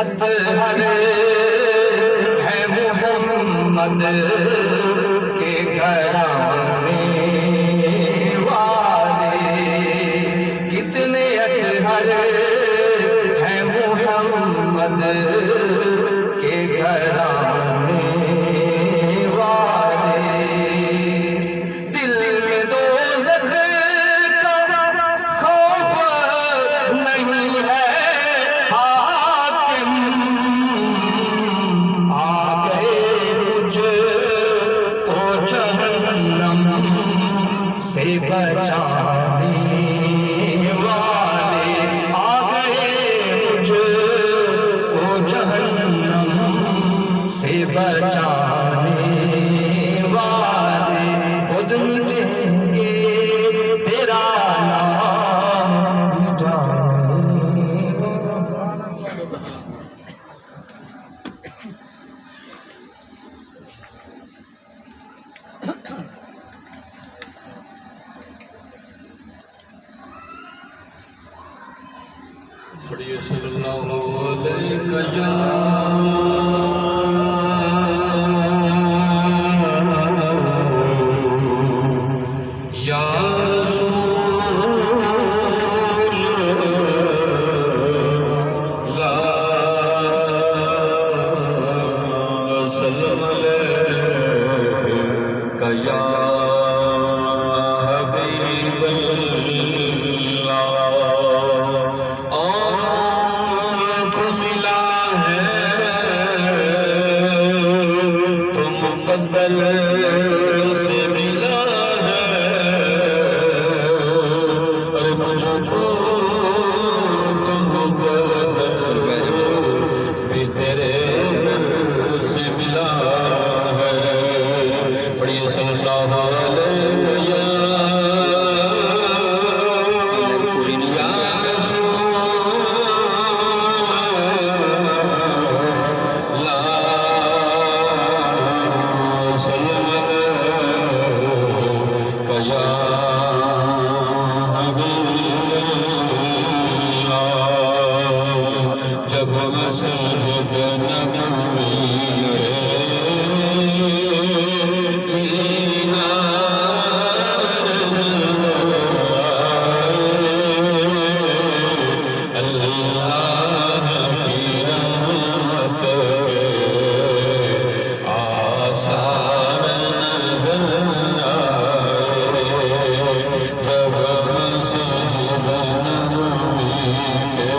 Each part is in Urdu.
اطہر ہے محمد کے گھرانے والے، کتنے اطہر ہے محمد کے گھرانے والے، دل میں دوزخ کا خوف نہیں ہے حاکم، آ گئے مجھ کو جہنم سے بچانے والے، آ گئے مجھ کو جہنم سے بچانے والے، خود مٹیں گے تیرا نام مٹانے پڑھیے صلی اللہ علیہ یا رسول اللہ صلی علیہ یا حبیب اللہ، اوروں کو ملا ہے تو مقبل سے ملا ہے، اور مجھ کو تو مقبل بھی تیرے در سے ملا ہے، پڑھیے صلی اللہ علیہ جب مسجد نبوی کے مینار اللہ کی رحمت کے آثار نظر آئے، جب مسجد نبوی کے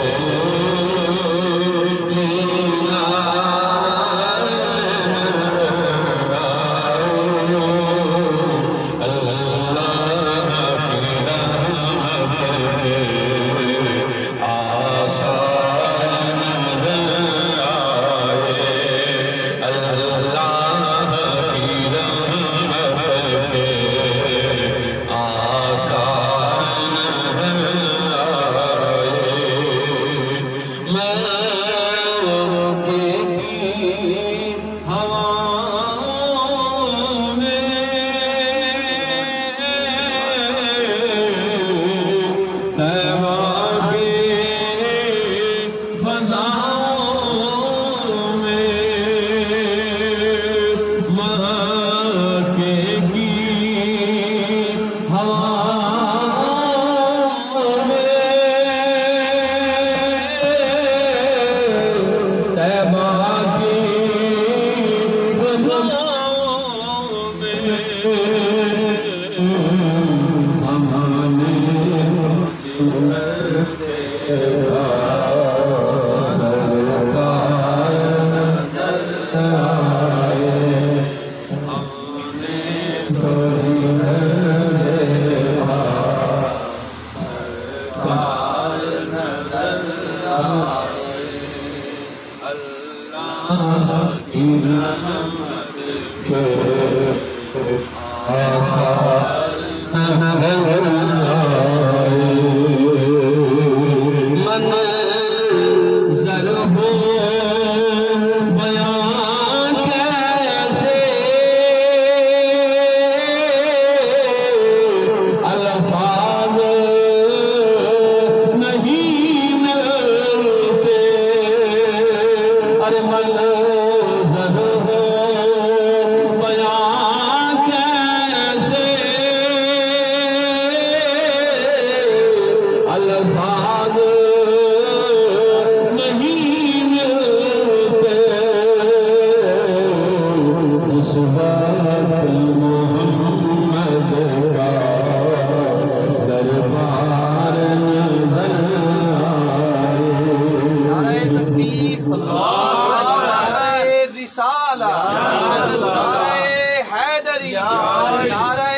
نعرہ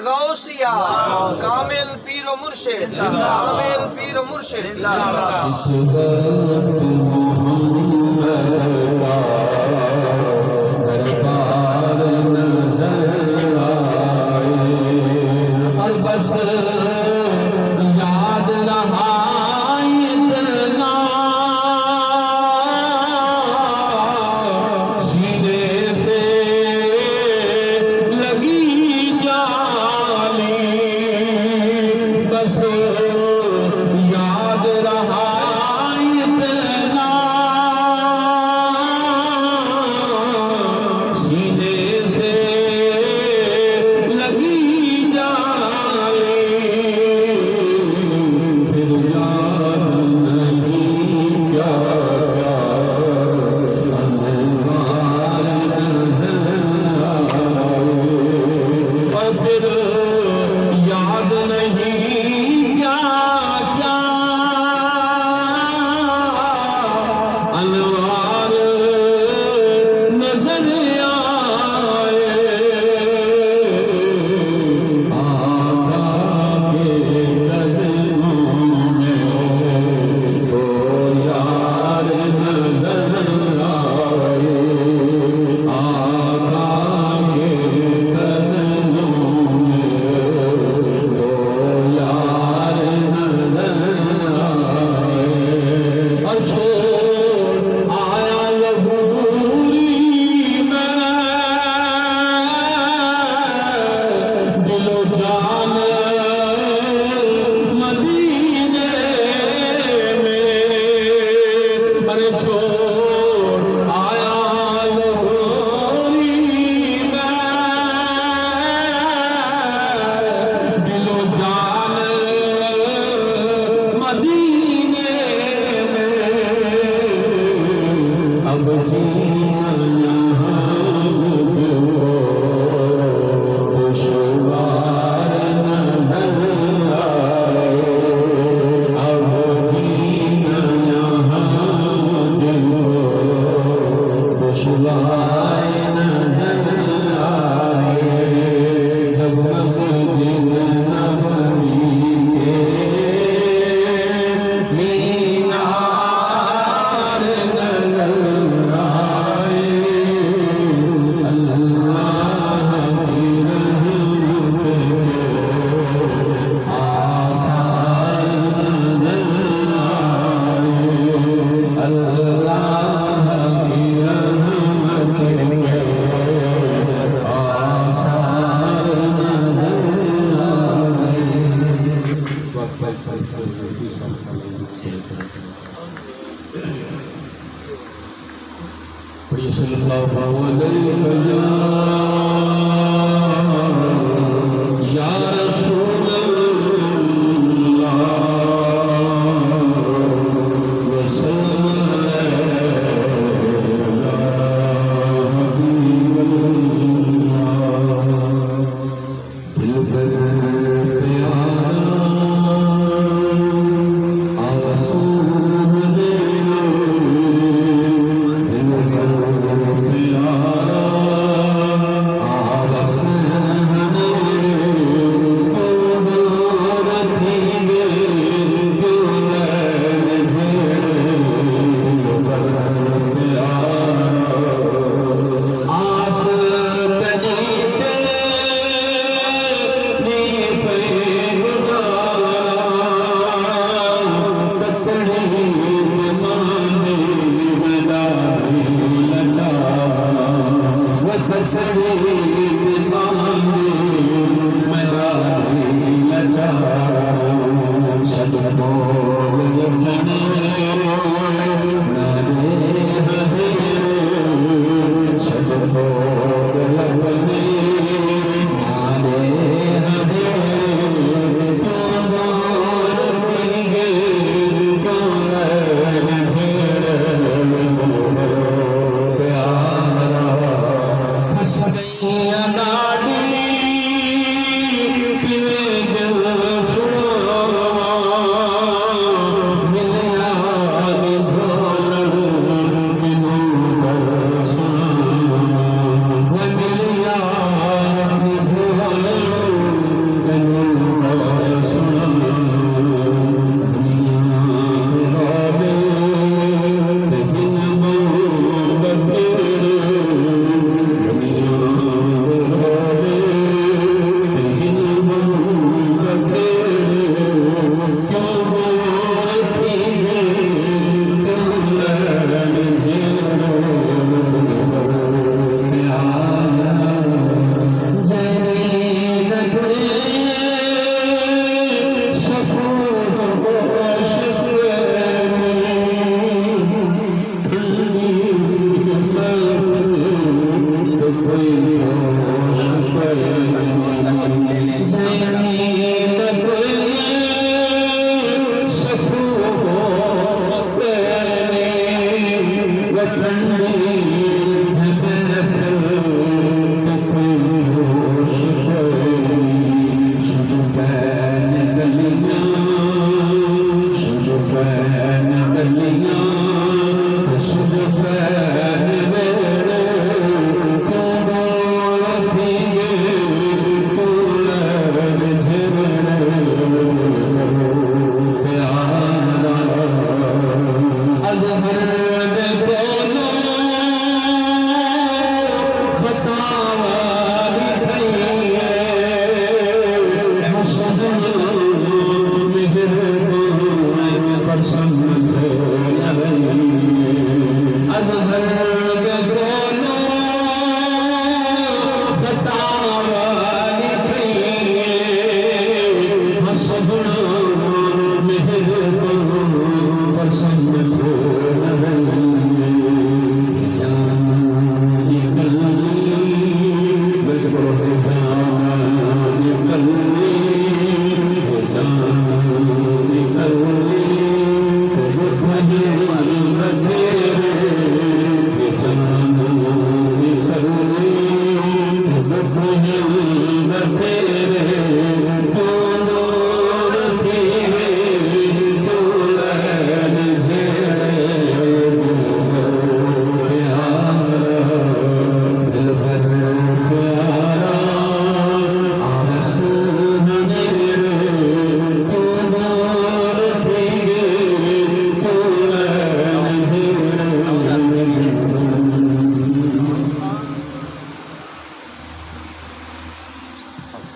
غوثیہ کامل پیر و مرشد کامل پیر و مرشد اس وقت محمد کا دربار نظر آئے اور بس یاد رہا اتنا سینے سے لگی جالی بس یاد رہا اتنا سینے سے لگی جالی پھر یاد نہیں کیا انوار نظر آئے اور پھر یاد نہیں کیا انوار نظر آئے آقا کے قدموں میں تو یار نظر آئے آقا کے قدموں میں تو یار نظر آئے اور چھوڑ آیا لہوری میں دل و جان مدینے میں ارے چھوڑ آیا لہوری میں دل و جان مدینے میں اب جینا یہاں مجھے دشوار نظر آئے اب جینا یہاں مجھے دشوار نظر آئے جب مسجد نبوی کے مینار نظر آئے اللہ کی رحمت کے آثار نظر آئے اللہ کی رحمت کے آثار نظر آئے صلی اللہ علیہ یا رسول اللہ وسلم یا حبیب اللہ دل پر پیارا آسان دے دل پر پیارا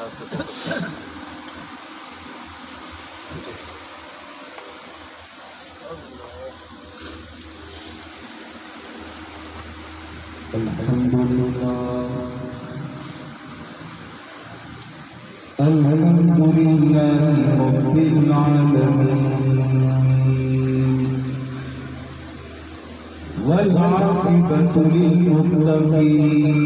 الحمد لله الحمد لله رب العالمين والعاقبة للمتقين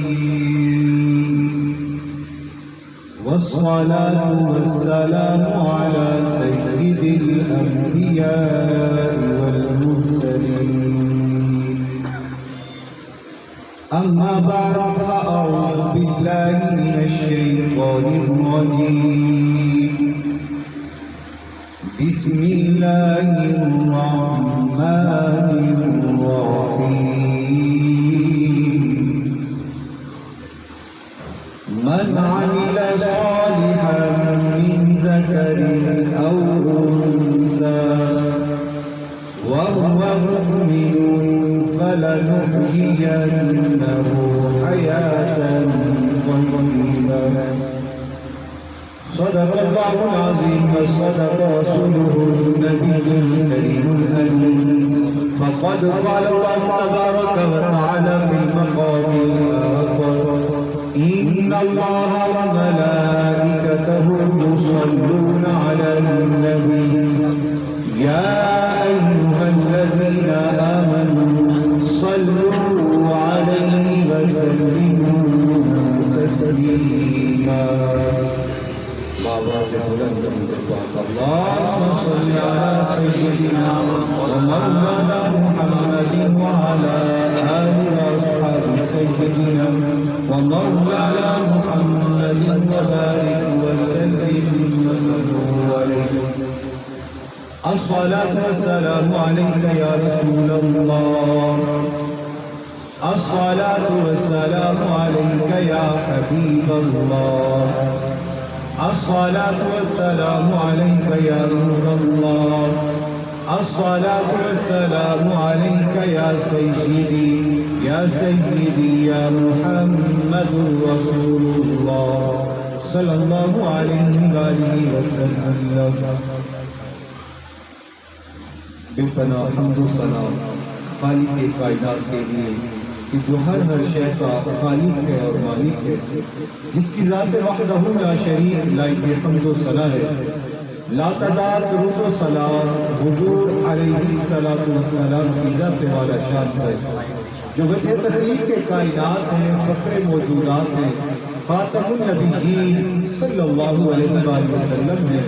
والصلاة والسلام على سيد الأنبياء والمرسلين أما بعد فأعوذ بالله من الشيطان الرجيم بسم الله الرحمن الرحيم من عمل صالحا من ذكر أو أنثى وهو مؤمن فلنحيينه حياة طيبة صدق الله العظيم وصدق رسوله النبي الكريم الأمين فقد قال الله تبارك وتعالى في المقام الآخر إن الله وملائكته يصلون على النبي يا أيها الذين آمنوا صلوا عليه وسلموا تسليما اللهم صل على سيدنا ومولانا محمد وعلى آله وأصحابه سيدنا ومولانا محمد وبارك وسلم وصلوا عليه الصلاة والسلام عليك يا رسول الله الصلاة والسلام عليك يا حبيب الله الصلاة والسلام عليك يا نور الله الصلاة والسلام عليك يا سيدي يا محمد رسول الله صلى الله عليه وآله وسلم بے پناہ حمد و ثنا خالق کائنات کے لیے کہ جو ہر شے کا خالق ہے اور مالک ہے، جس کی ذات وحدہ لا شریک لائق حمد و ثنا ہے، لا تعداد درود و سلام حضور علیہ السلام کی ذات والا شان ہے، جو وجہ تخلیق کے کائنات ہیں، فخر موجودات ہیں، خاتم النبیین صلی اللہ علیہ وآلہ وسلم ہیں،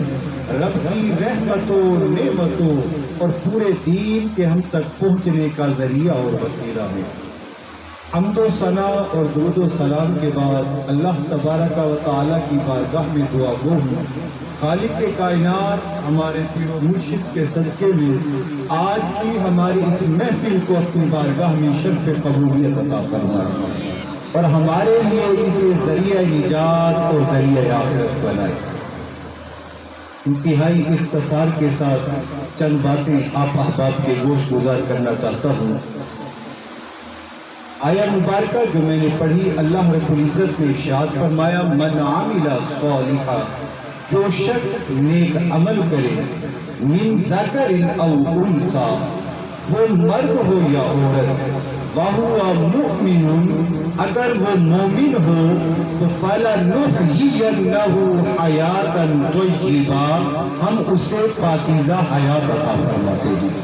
رب کی رحمتوں نعمتوں اور پورے دین کے ہم تک پہنچنے کا ذریعہ اور وسیلہ ہے۔ حمد و ثنا اور درود و سلام کے بعد اللہ تبارک و تعالیٰ کی بارگاہ میں دعا گو ہوں، خالق کے کائنات ہمارے پیر و مرشد کے صدقے میں آج کی ہماری اس محفل کو اپنی بارگاہ میں شرف قبولیت عطا فرمائے اور ہمارے لیے اسے ذریعہ نجات اور ذریعہ آخرت بنائے۔ انتہائی اختصار کے ساتھ چند باتیں آپ احباب کے گوش گزار کرنا چاہتا ہوں۔ آیہ مبارکہ جو میں نے پڑھی، اللہ رب العزت نے ارشاد فرمایا من عمل صالحا، جو شخص نیک عمل کرے، من ذکر او انثی، وہ مرد ہو یا عورت، وَهُوَ مُؤْمِنٌ، اگر وہ مومن ہو تو فَلَنُحْيِيَنَّهُ حَيَاةً طَيِّبَةً، ہم اسے پاکیزہ حیات عطا فرماتے ہیں۔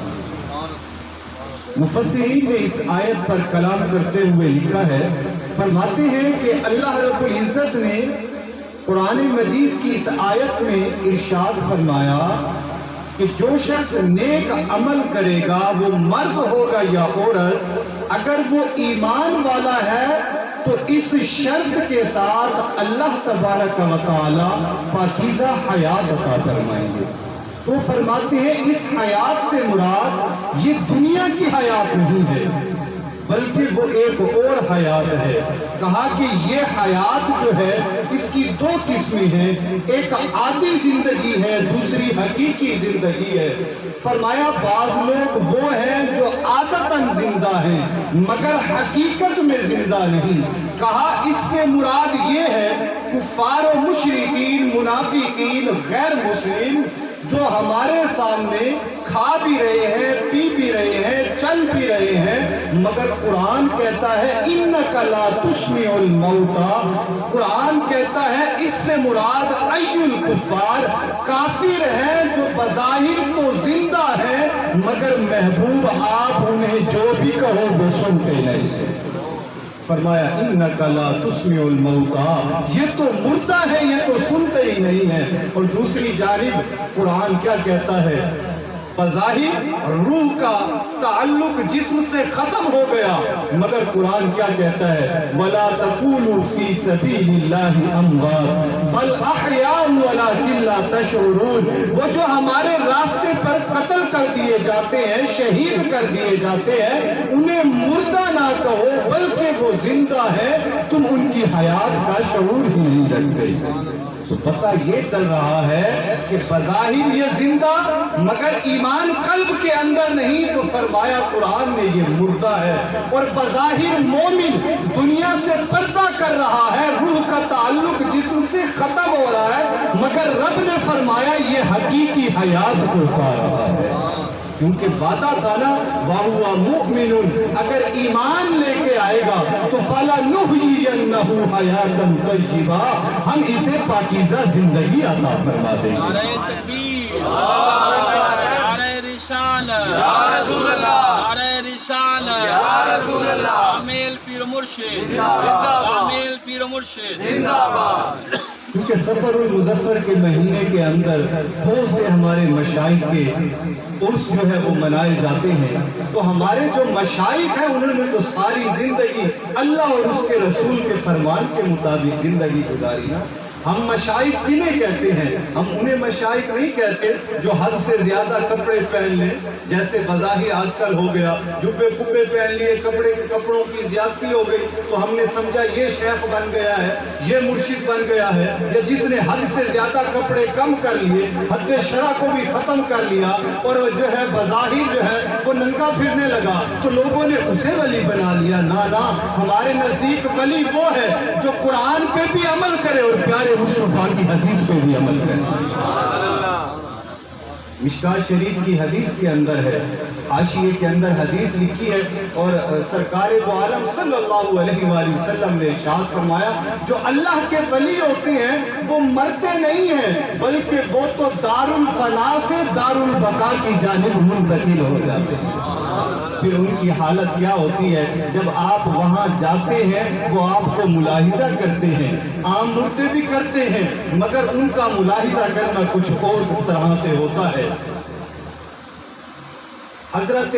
مفسرین نے اس آیت پر کلام کرتے ہوئے لکھا ہے، فرماتے ہیں کہ اللہ رب العزت نے قرآن مجید کی اس آیت میں ارشاد فرمایا کہ جو شخص نیک عمل کرے گا، وہ مرد ہوگا یا عورت، اگر وہ ایمان والا ہے تو اس شرط کے ساتھ اللہ تبارک و تعالی پاکیزہ حیات عطا فرمائیں گے۔ تو فرماتے ہیں اس حیات سے مراد یہ دنیا کی حیات نہیں ہے، بلکہ وہ ایک اور حیات ہے۔ کہا کہ یہ حیات جو ہے اس کی دو قسمیں ہیں، ایک عادی زندگی ہے، دوسری حقیقی زندگی ہے۔ فرمایا بعض لوگ وہ ہیں جو عادتاً زندہ ہیں مگر حقیقت میں زندہ نہیں، کہا اس سے مراد یہ ہے کفار و مشرکین، منافقین، غیر مسلم جو ہمارے سامنے کھا بھی رہے ہیں، پی بھی رہے ہیں، چل بھی رہے ہیں، مگر قرآن کہتا ہے اِنَّكَ لَا تُسْمِعُ الْمَوْتَى، قرآن کہتا ہے اس سے مراد اَيُّ الْكُفَّارِ، کافر ہیں جو بظاہر تو زندہ ہیں مگر محبوب آپ انہیں جو بھی کہو وہ سنتے نہیں۔ فرمایا اِنَّكَ لَا تُسْمِعُ الْمَوْتَى، یہ تو مردہ ہے، یہ تو سنتے ہی نہیں ہیں۔ اور دوسری جانب قرآن کیا کہتا ہے؟ بظاہر روح کا تعلق جسم سے ختم ہو گیا، مگر قرآن کیا کہتا ہے؟ وَلَا تَقُولُوا فِي سَبِيلِ اللَّهِ أَمْوَاتٌ بَلْ أَحْيَاءٌ وَلَٰكِن لَّا تَشْعُرُونَ، وہ جو ہمارے راستے پر قتل کر دیے جاتے ہیں، شہید کر دیے جاتے ہیں، انہیں مردہ نہ کہو بلکہ وہ زندہ ہے، تم ان کی حیات کا شعور ہی نہیں رکھتے۔ تو پتہ یہ چل رہا ہے کہ بظاہر یہ زندہ مگر ایمان قلب کے اندر نہیں، تو فرمایا قرآن نے یہ مردہ ہے۔ اور بظاہر مومن دنیا سے پردہ کر رہا ہے، روح کا تعلق جسم سے ختم ہو رہا ہے، مگر رب نے فرمایا یہ حقیقی حیات کو پا رہا ہے، کیونکہ وعدہ تھا نا وَهُوَ مُؤْمِنٌ، اگر ایمان لے کے آئے گا تو فَلَنُحْيِيَنَّهُ حَيَاةً طَيِّبَةً، ہم اسے پاکیزہ زندگی عطا فرما دیں گے۔ نعرہ تکبیر، نعرہ رسالت، نعرہ رسالت، کامل پیر مرشد، کامل پیر مرشد، کیونکہ سفر المظفر کے مہینے کے اندر بہت سے ہمارے مشائخ کے عرس جو ہے وہ منائے جاتے ہیں، تو ہمارے جو مشائخ ہیں انہوں نے تو ساری زندگی اللہ اور اس کے رسول کے فرمان کے مطابق زندگی گزاری نا۔ ہم مشائخ کنہیں کہتے ہیں؟ ہم انہیں مشائخ نہیں کہتے جو حد سے زیادہ کپڑے پہن لیں، جیسے بظاہر آج کل ہو گیا، جبے کپے پہن لیے، کپڑوں کی زیادتی ہو گئی تو ہم نے سمجھا یہ شیخ بن گیا ہے، یہ مرشد بن گیا ہے، یا جس نے حد سے زیادہ کپڑے کم کر لیے، حد شرع کو بھی ختم کر لیا اور جو ہے بظاہر جو ہے وہ ننگا پھرنے لگا تو لوگوں نے اسے ولی بنا لیا۔ نا، ہمارے نزدیک ولی وہ ہے جو قرآن پہ بھی عمل کرے اور پیارے مصطفیٰ کی حدیث پہ بھی عمل کرے۔ مشکات شریف کی حدیث کے اندر ہے، حاشیے کے اندر حدیث لکھی ہے، اور سرکار دو عالم صلی اللہ علیہ وآلہ وسلم نے ارشاد فرمایا جو اللہ کے ولی ہوتے ہیں وہ مرتے نہیں ہیں بلکہ وہ تو دار الفنا سے دار البقا کی جانب منتقل ہو جاتے ہیں۔ پھر ان کی حالت کیا ہوتی ہے؟ جب آپ وہاں جاتے ہیں وہ آپ کو ملاحظہ کرتے ہیں، عام مردے بھی کرتے ہیں مگر ان کا ملاحظہ کرنا کچھ اور طرح سے ہوتا ہے۔ حضرت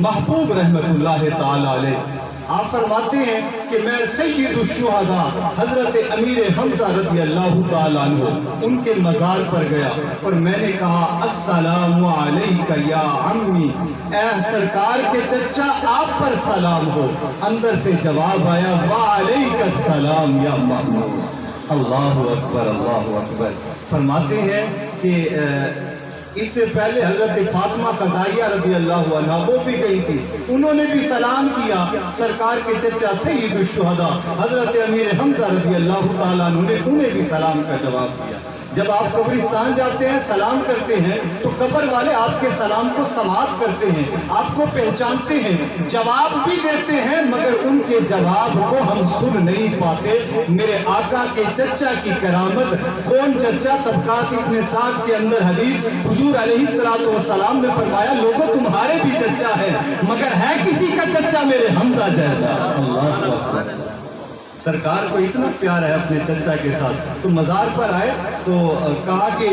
محبوب رحمت اللہ تعالی علیہ آپ فرماتے ہیں کہ میں سید الشہداء حضرت امیر حمزہ رضی اللہ تعالیٰ عنہ ان کے مزار پر گیا اور میں نے کہا السلام علیکہ یا عمی، اے سرکار کے چچا آپ پر سلام ہو۔ اندر سے جواب آیا وعلیکہ السلام یا محمود۔ اللہ اکبر، اللہ اکبر۔ فرماتے ہیں کہ اس سے پہلے حضرت فاطمہ قضائیہ رضی اللہ عنہ وہ بھی گئی تھی، انہوں نے بھی سلام کیا۔ سرکار کے چچا سید الشہداء حضرت امیر حمزہ رضی اللہ تعالیٰ عنہ نے انہیں بھی سلام کا جواب دیا۔ جب آپ قبرستان جاتے ہیں سلام کرتے ہیں تو قبر والے آپ کے سلام کو سماعت کرتے ہیں، آپ کو پہچانتے ہیں، جواب بھی دیتے ہیں مگر ان کے جواب کو ہم سن نہیں پاتے۔ میرے آقا کے چچا کی کرامت، کون چچا؟ طبقات ابن سعد کے اندر حدیث حضور علیہ السلام نے فرمایا لوگوں تمہارے بھی چچا ہے مگر ہے کسی کا چچا میرے حمزہ جیسا۔ اللہ اکبر۔ سرکار کو اتنا پیار ہے اپنے چچا کے ساتھ، تو مزار پر آئے تو کہا کہ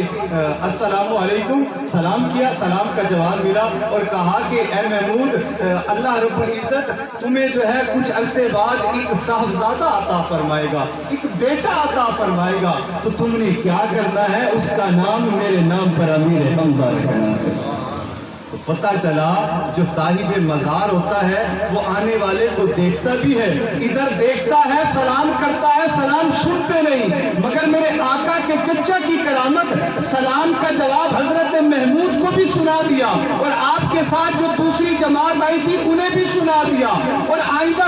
السلام علیکم، سلام کیا، سلام کا جواب ملا اور کہا کہ اے محمود اللہ رب العزت تمہیں جو ہے کچھ عرصے بعد ایک صاحبزادہ عطا فرمائے گا، ایک بیٹا عطا فرمائے گا، تو تم نے کیا کرنا ہے؟ اس کا نام میرے نام پر امیر حمزہ رکھنا ہے۔ تو پتہ چلا جو صاحب مزار ہوتا ہے وہ آنے والے کو دیکھتا بھی ہے، ادھر دیکھتا ہے، سلام کرتا ہے، سلام سنتے نہیں، مگر میرے آقا کے چچا کی کرامت سلام کا جواب حضرت محمود کو بھی سنا دیا اور آپ کے ساتھ جو دوسری جماعت آئی تھی انہیں بھی سنا دیا، اور آئندہ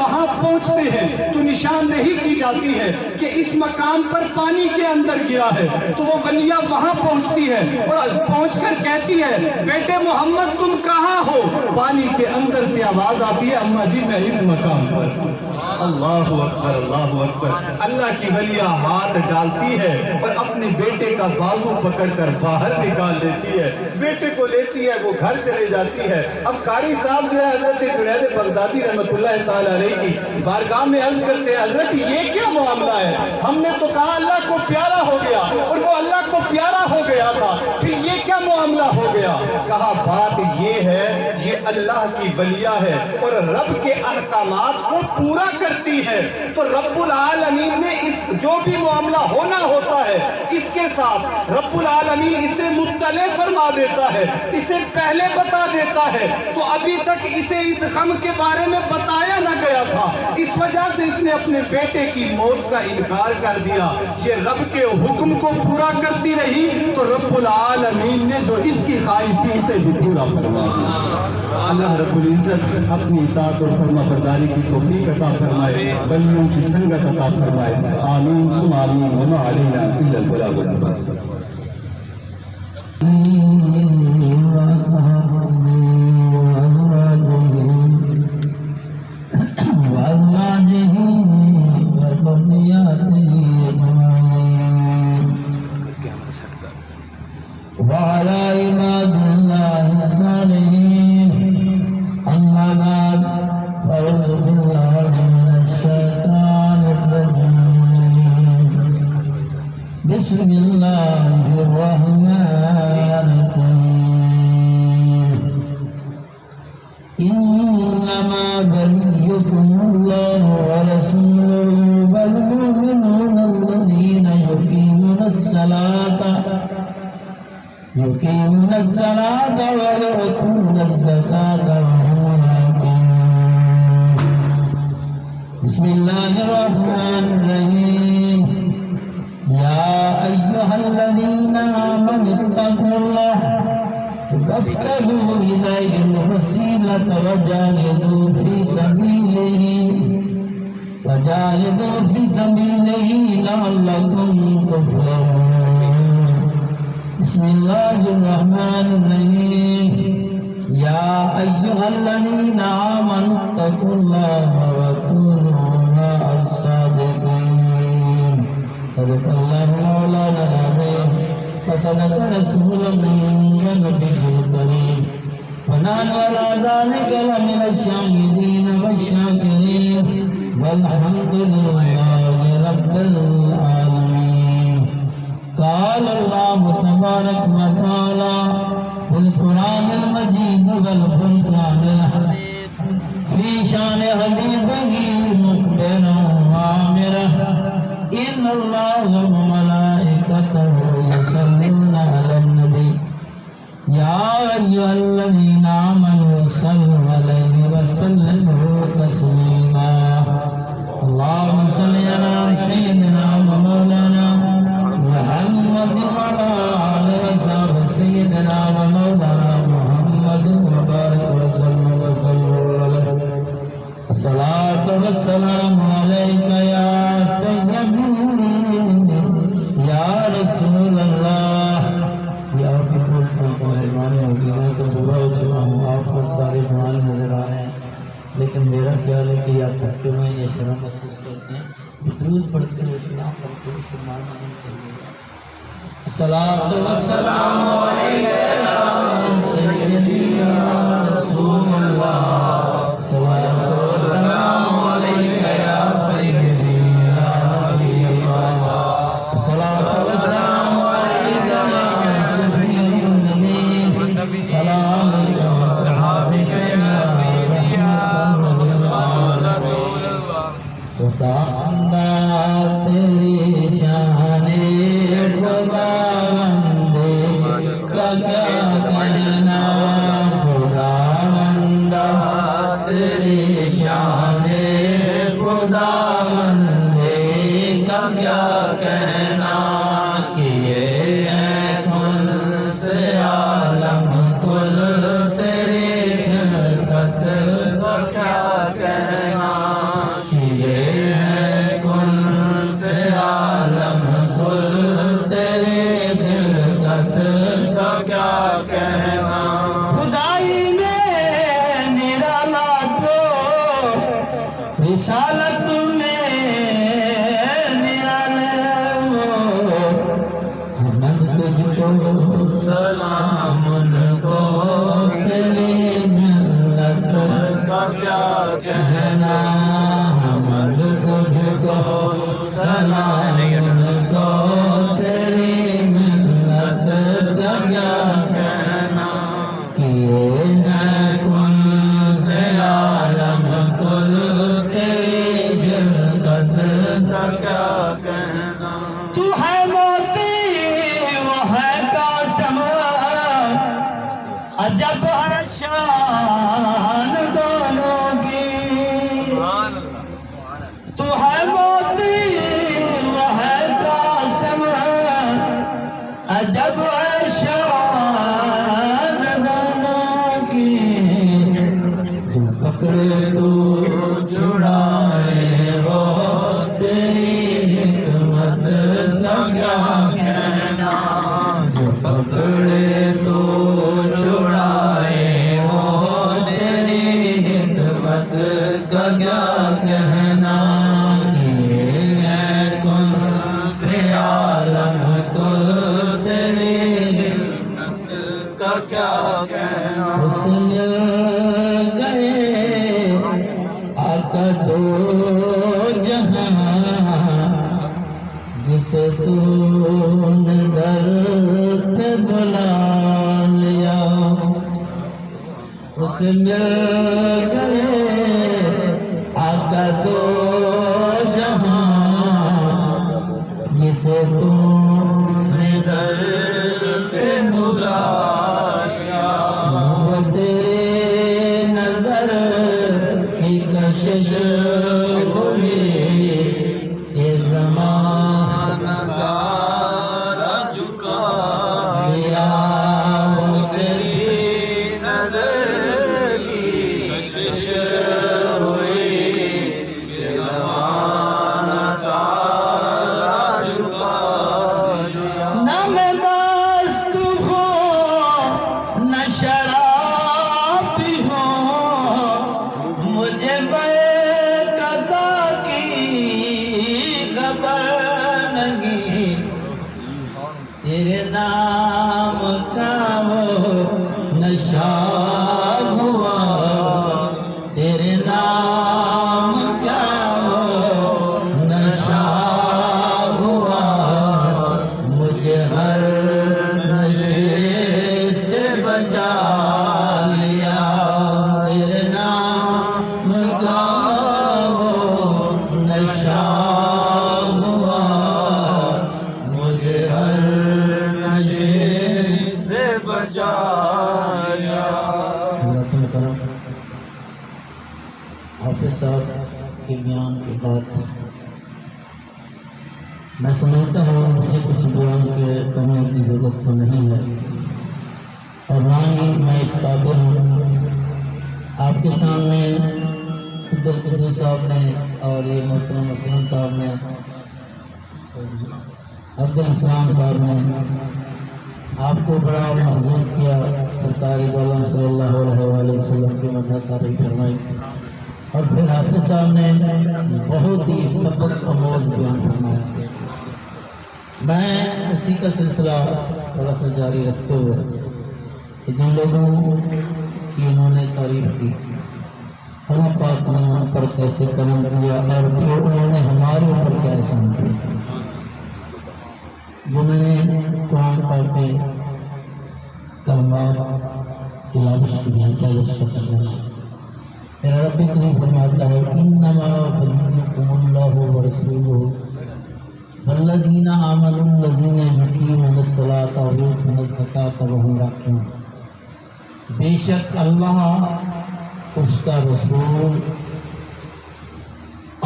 وہاں پہنچتے ہیں تو نشاندہی کی جاتی ہے کہ اس مقام پر پانی کے اندر گرا ہے. تو وہ ولیہ وہاں پہنچتی ہے اور پہنچ کر کہتی ہے بیٹے محمد تم کہاں ہو؟ پانی کے اندر سے آواز آتی ہے اماں جی میں اس مقام پر. اللہ اکبر اللہ اکبر. اللہ کی ولیہ ہاتھ ڈالتی ہے اور اپنے بیٹے کا بازو پکڑ کر باہر نکال دیتی ہے. بیٹے کو لیتی ہے وہ گھر چلے جاتی ہے. اب قاری صاحب جو ہے حضرت جنید بغدادی رحمۃ اللہ تعالی علیہ کی بارگاہ میں عرض کرتے ہیں حضرت یہ کیا معاملہ ہے؟ ہم نے تو کہا اللہ کو پیارا ہو گیا اور وہ اللہ کو پیارا ہو گیا تھا، پھر یہ کیا معاملہ ہو گیا؟ کہا بات یہ ہے یہ اللہ کی ولیہ ہے اور رب کے احکامات کو پورا کرتی ہے. تو رب العالمین نے اس جو بھی معاملہ ہونا ہوتا ہے اس کے ساتھ رب العالمین اسے مطلع فرما دیتا ہے، اسے پہلے بتا دیتا ہے. تو ابھی تک اسے اس غم کے بارے میں بتایا نہ گیا تھا، اس وجہ سے اس نے اپنے بیٹے کی موت کا انکار کر دیا. یہ رب کے حکم کو پورا کرتی رہی تو رب العالمین نے جو اس کی خواہش تھی اسے بھی پورا فرما دیا. اللہ رب العزت اپنی اطاعت اور فرما برداری کی توفیق عطا فرمائے، ولیوں کی سنگت عطا فرمائے. آمین ثم آمین. وما علینا الا البلاغ المبین. وعلى عباد الله الصالحين أما بعد فأعوذ بالله من الشيطان الرجيم بسم الله الرحمن الرحيم إنما وليكم الله ورسوله والمؤمنون الذين يقيمون الصلاة ويؤتون الزكاة وهم راكعون. بسم الله الرحمن الرحيم يا أيها الذين آمنوا اتقوا الله وابتغوا إليه الوسيلة وجاهدوا في سبيله لعلكم تفلحون. بسم الله الرحمن الرحيم يا أيها الذين آمنوا اتقوا الله وكونوا مع الصادقين. صدق الله مولانا العظيم وصدق رسوله النبي الكريم ونحن على ذلك لمن الشاهدين والشاكرين والحمد لله رب العالمين. قال الله تبارك وتعالى في القرآن المجيد والفرقان الحميد في شان حبيبه مخبرا وآمرا إن الله وملائكته يصلون على النبي يا أيها الذين آمنوا صلوا عليه وسلموا تسليما. اللهم صل على سيدنا ومولانا محمد وعلى آله وصحبه سيدنا ومولانا محمد وبارك وسلم عليه. الصلاة والسلام عليك يا سيدي يا رسول الله. یہ آپ کی مہربانی ہوگی، میں تو صبح ہو چکا ہوں، آپ کو سارے جوان نظر آ رہے ہیں، لیکن میرا خیال ہے کہ یا تھکے ہوئے یا شرم محسوس کرتے ہیں، درود پڑھتے ہوئے اسلام پڑھتے ہوئے مسلمان نہیں چاہیے. الصلاۃ والسلام علیک یا سیدی یا رسول اللہ. الصلاۃ والسلام علیک یا سیدی یا نبی اللہ. الصلاۃ والسلام علیک یا شفیع النبیین وعلی آلک وصحابک یا رحمۃ للعالمین. خدا تیری شان خداوندے کا کیا کہنا، خداوندہ تیری شان خداوندے کا کیا کہنا کہ عجب ہے شان دانوں کی جو پکڑے تو چھڑائے وہ تیری حکمت کا کیا کہنا جو پکڑے تو چھڑائے وہ تیری حکمت کا کیا کہنا یہ ہے کن سے عالم کو تیری حکمت کا کیا کہنا اس مل گئے آقا دو جہاں جسے تو نے در پہ بلا لیا اس مل گئے آقا دو جہاں جسے تو نے در پہ بلا لیا وہ تیرے نظر کی کشش ہوئی یہ زمانہ سارا جھکا لیا وہ تیری نظر کی کشش ہوئی یہ زمانہ سارا جھکا لیا نہ میں دست ہو نہ شراب بھی ہو مجھے قضا کی خبر نہیں تیرے نام کا وہ نشہ ہوا تیرے نام کا وہ نشہ ہوا مجھے ہر نشے سے بچا لیا تیرے نام کا وہ نشہ ہوا مجھے ہر نشے سے بچا لیا حافظ صاحب کے بیان کے بعد میں سمجھتا ہوں مجھے کچھ بیان کرنے کی ضرورت تو نہیں ہے اور نہ ہی میں اس قابل ہوں آپ کے سامنے عبدالقدوس صاحب نے اور یہ محترم اسلم صاحب نے عبدالاسلام صاحب نے آپ کو بڑا محظوظ کیا سرکار عالم صلی اللہ علیہ وآلہ وسلم کی مدح ساری فرمائی اور پھر حافظ صاحب نے بہت ہی سبق آموز بیان فرمایا میں اسی کا سلسلہ تھوڑا سا جاری رکھتے ہوئے کہ جن لوگوں کی انہوں نے تعریف کی اللہ پاک نے ان پر کیسے کرم کیا اور پھر انہوں نے ہمارے اوپر کیا احسان کیا جو میں نے قرآن پڑھ کے کلمات تلاوت کی ہے کیا اس کو کرنا میرا رب کریم فرماتا ہے انما ولیکم اللہ ورسولہ والذین آمنوا الذین یقیمون الصلاۃ ویؤتون الزکاۃ وهم راکعون بے شک اللہ اس کا رسول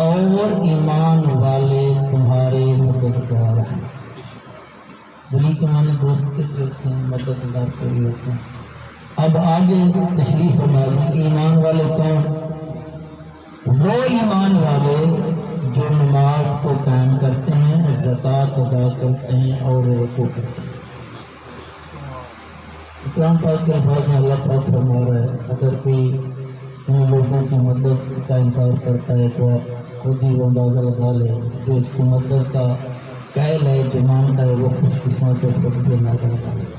اور ایمان والے تمہارے مددگار ہیں ولی کے معنی دوست کے ہوتے ہیں مددگار کے بھی ہوتے ہیں اب آگے تشریف فرما دی کہ ایمان والے کون وہ ایمان والے جو نماز کو قائم کرتے ہیں زکوٰۃ ادا کرتے ہیں اور رکوع کرتے ہیں قرآن پاک کے الفاظ میں اللہ پاک فرما رہا ہے اگر کوئی ان لوگوں کی مدد کا انکار کرتا ہے تو آپ خود ہی وہ اندازہ لگا لے جو اس کی مدد کا قائل ہے جو مانتا ہے وہ خوش قسمت اور خود بھی اندازہ لگا لے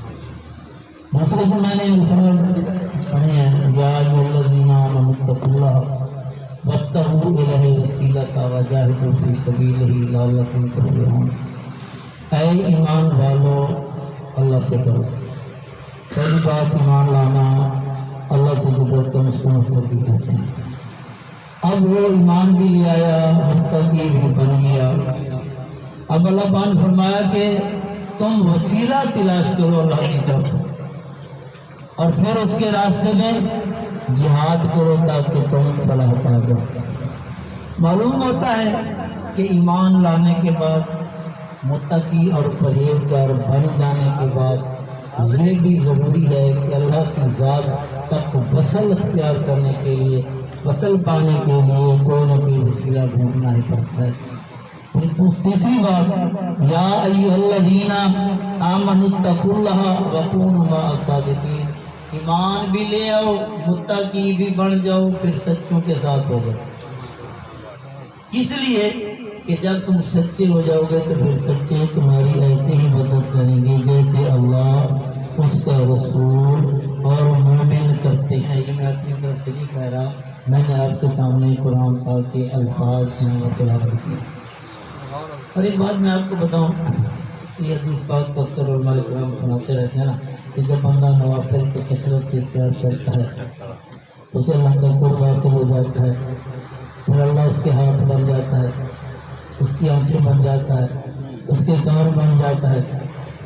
دوسرے کو میں نے الفاظ پڑھے ہیں یا ایھا الذین آمنوا اتقوا اللہ وابتغوا الیہ الوسیلۃ وجاہدوا فی سبیلہ لعلکم تفلحون اے ایمان والو اللہ سے ڈرو پہلی بات ایمان لانا اللہ سے جو ڈرتے ہیں اس کو متقی کہتے ہیں اب وہ ایمان بھی لے آیا متقی بھی بن گیا اب اللہ پاک نے فرمایا کہ تم وسیلہ تلاش کرو اللہ کی طرف اور پھر اس کے راستے میں جہاد کرو تاکہ تم فلاح پا جاؤ معلوم ہوتا ہے کہ ایمان لانے کے بعد متقی اور پرہیزگار بن جانے کے یہ بھی ضروری ہے کہ اللہ کی ذات تک وصل اختیار کرنے کے لیے، وصل پانے کے لیے کوئی نہ کوئی وسیلہ ڈھونڈنا ہی پڑتا ہے۔ پھر تیسری بات، یا ایھا الذین آمنوا اتقوا اللہ وکونوا مع الصادقین، ایمان بھی لے آؤ، متقی بھی بن جاؤ، پھر سچوں کے ساتھ ہو جاؤ۔ اس لیے کہ جب تم سچے ہو جاؤ گے تو پھر سچے تمہاری ایسے ہی مدد کریں گے جیسے اللہ، اس کا رسول اور مومن کرتے ہیں۔ یہ میں اپنی طرف سے نہیں کہہ رہا، میں نے آپ کے سامنے قرآن پاک کے الفاظ میں تلاوت کیا۔ اور ایک بات میں آپ کو بتاؤں، یہ حدیث پاک تو اکثر علماء کرام سناتے رہتے ہیں نا کہ جب بندہ نوافل کی کثرت سے اختیار کرتا ہے تو اسے اللہ کا قرب حاصل ہو جاتا ہے، پھر اللہ اس کے ہاتھ بن جاتا ہے، اس کی آنکھیں بن جاتا ہے، اس کے کان بن جاتا ہے۔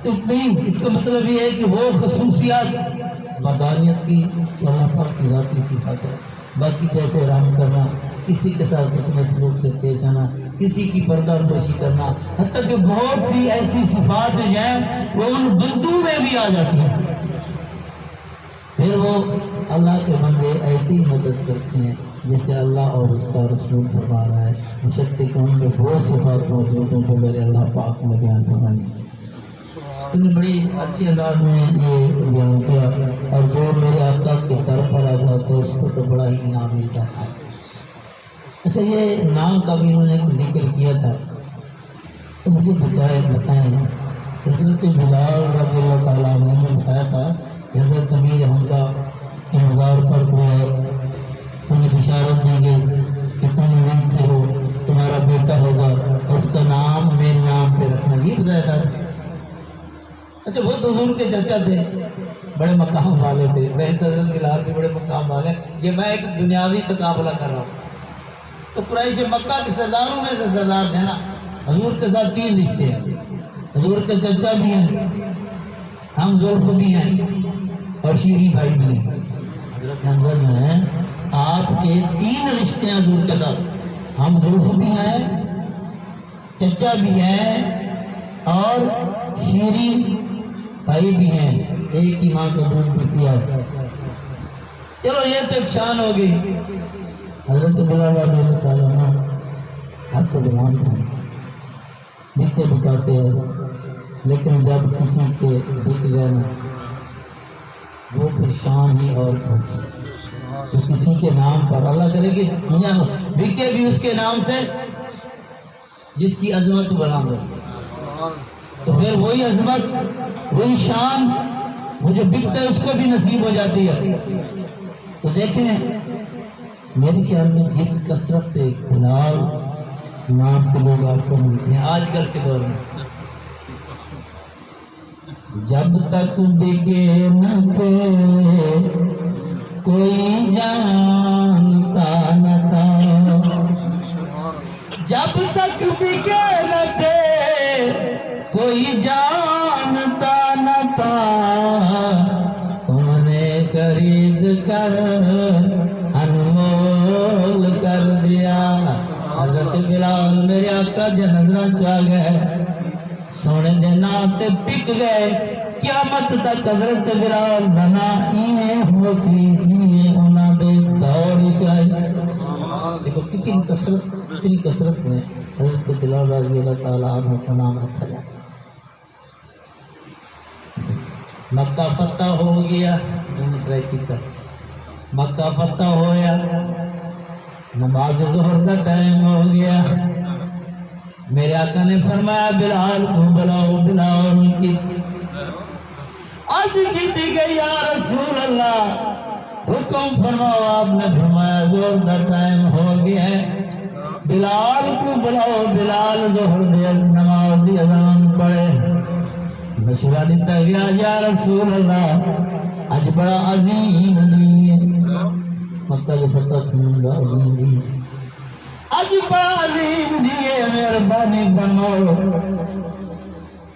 تو نہیں، اس کا مطلب یہ ہے کہ وہ خصوصیات مدانیت کی اللہ پاک کی ذاتی صفات ہے۔ باقی جیسے رحم کرنا، کسی کے ساتھ اتنے سلوک سے پیش آنا، کسی کی پردہ پوشی کرنا، حتیٰ کہ بہت سی ایسی صفات جو ہیں وہ ان بندوں میں بھی آ جاتی ہیں۔ پھر وہ اللہ کے بندے ایسی مدد کرتے ہیں جیسے اللہ اور اس کا رسول فرما رہا ہے، بشرطے کہ ان میں بہت صفات موجود ہیں جو میرے اللہ پاک نے بیان فرمائی۔ انہوں نے بڑی اچھی انداز میں یہ بیان کیا، اور جو میرے آقا کے در پر آ جاتا ہے اس کو تو بڑا ہی انعام مل جاتا ہے۔ اچھا، یہ نام کا بھی انہوں نے ذکر کیا تھا، تو مجھے بتائیں حضرت بلال رضی اللہ تعالیٰ عنہ نے بتایا تھا کہ حضرت امیر حمزہ کے مزار پر کوئی تمہیں بشارت دی گئی کہ تم من سے ہو، تمہارا بیٹا ہوگا اور اس کا نام میرے نام پہ رکھنا، یہ بتایا تھا۔ اچھا، وہ تو حضور کے چچا تھے، بڑے مقام والے تھے، حضرت بلال بھی بڑے مقام والے۔ یہ میں ایک دنیاوی تقابلہ کر رہا ہوں۔ تو قریش مکہ کے سرداروں میں سے سردار تھے نا، حضور کے ساتھ 3 رشتے ہیں، حضور کے چچا بھی ہیں، ہم زلف بھی ہیں اور شیری بھائی بھی ہیں۔ حضرت حمزہ جو ہیں آپ کے 3 رشتے ہیں حضور کے ساتھ، ہم زلف بھی ہیں، چچا بھی ہیں اور شیری بھائی بھی ہیں، ایک ہی ماں کا دودھ بھی پیا۔ چلو یہ تو ایک شان ہو گئی۔ حضرت بلال رضی اللہ تعالیٰ عنہ آپ تو غلام تھے، بکتے بکاتے ہیں، لیکن جب کسی کے بک گئے نا وہ پھر شان ہی اور ہوگی۔ تو کسی کے نام پر اللہ کرے کہ بکے بھی اس کے نام سے جس کی عظمت بلند ہو، تو پھر وہی عظمت، وہی شان وہ جو بکتا ہے اس کو بھی نصیب ہو جاتی ہے۔ تو دیکھیں، میرے خیال میں جس کثرت سے بلال نام کے لوگ آپ کو ملتے ہیں آج کل کے دور میں، جب تک بکے نہ تھے کوئی جانتا نہ تھا، جب تک بکے نہ تھے کوئی جانتا نہ تھا، تم نے خرید کر انمول کر دیا۔ حضرت بلال میرے آقا دے نظراں چ آ گئے، سونے دے نام تے بک گئے، قیامت تک حضرت بلال دا نام ایویں ہو سی جیویں انہاں دے دور وچ آئے۔ دیکھو کتنی کثرت میں حضرت بلال رضی اللہ تعالیٰ عنہ کا نام رکھا جاتا۔ مکہ فتح ہو گیا، مکہ فتح ہو گیا، نماز ظہر کا ٹائم ہو گیا، میرے آقا نے فرمایا بلال کو بلاؤ، بلال کی آج کی گئی یا رسول اللہ، حکم فرماؤ۔ آپ نے فرمایا ظہر کا ٹائم ہو گیا ہے، بلال کو بلاؤ، بلال ظہر دی نماز دی اذان پڑھے۔ مشورہ دیتا گیا یا رسول اللہ آج بڑا عظیم دن ہے، مکہ کے فتح کا عظیم دن، آج بڑا عظیم دن ہے، مہربانی فرماؤ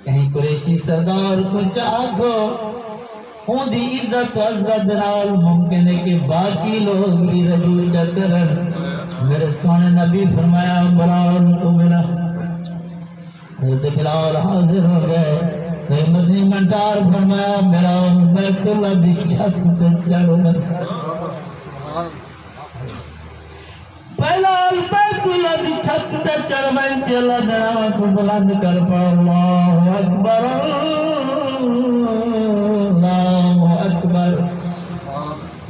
کہیں قریشی سردار کو چاہو ہوں دی عزت و عزت نال ممکن ہے کہ باقی لوگ بھی رجوع چکرن۔ میرے سونے نبی فرمایا بلال کو ملا، حضرت بلال حاضر ہو گئے، مدنی منٹار فرمایا میرا بیت اللہ دی چھت تے چڑھ پہلا بیت اللہ دی چھت تے چڑھ میں اللہ نام کو بلند کر پا اللہ اکبر اللہ اکبر